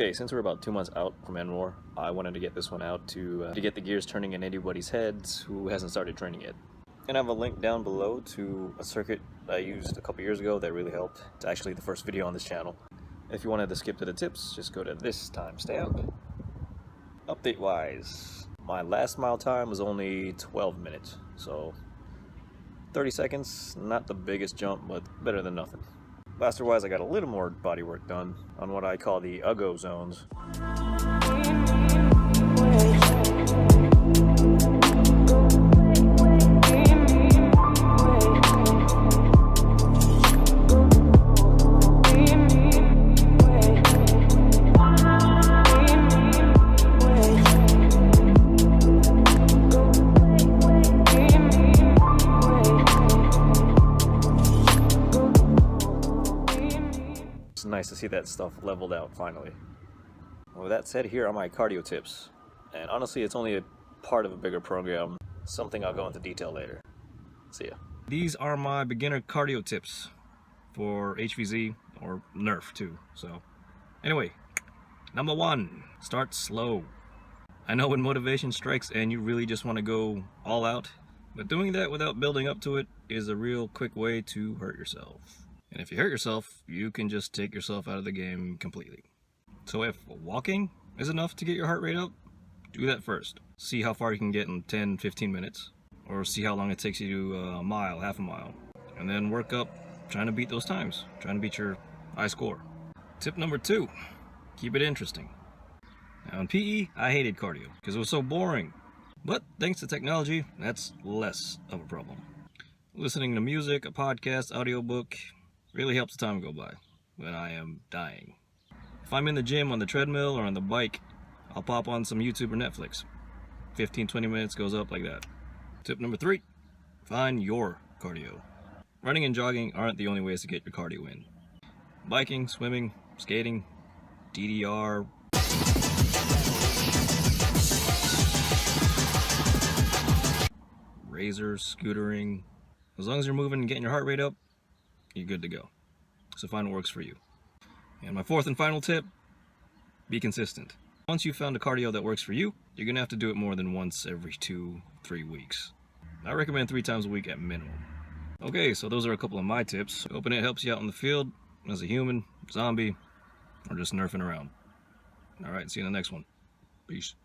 Okay, since we're about 2 months out from Endwar, I wanted to get this one out to get the gears turning in anybody's heads who hasn't started training yet. And I have a link down below to a circuit I used a couple years ago that really helped. It's actually the first video on this channel. If you wanted to skip to the tips, just go to this timestamp. Update-wise, my last mile time was only 12 minutes, so 30 seconds, not the biggest jump, but better than nothing. Blaster-wise, I got a little more body work done on what I call the UGO zones. It's nice to see that stuff leveled out finally. With that said, here are my cardio tips. And honestly, it's only a part of a bigger program, something I'll go into detail later. See ya. These are my beginner cardio tips for HVZ or Nerf too. So anyway, number 1, start slow. I know when motivation strikes and you really just want to go all out, but doing that without building up to it is a real quick way to hurt yourself. And if you hurt yourself, you can just take yourself out of the game completely. So if walking is enough to get your heart rate up, do that first. See how far you can get in 10-15 minutes. Or see how long it takes you to a mile, half a mile. And then work up trying to beat those times. Trying to beat your high score. Tip number 2, keep it interesting. Now in PE, I hated cardio because it was so boring. But thanks to technology, that's less of a problem. Listening to music, a podcast, audiobook, really helps the time go by when I am dying. If I'm in the gym on the treadmill or on the bike, I'll pop on some YouTube or Netflix. 15-20 minutes goes up like that. Tip number 3, find your cardio. Running and jogging aren't the only ways to get your cardio in. Biking, swimming, skating, DDR, razors, scootering. As long as you're moving and getting your heart rate up, you're good to go. So find what works for you. And my 4th and final tip, be consistent. Once you've found a cardio that works for you, you're gonna have to do it more than once every 2-3 weeks. I recommend 3 times a week at minimum. Okay, so those are a couple of my tips. Hoping it helps you out in the field as a human, zombie, or just nerfing around. Alright, see you in the next one. Peace.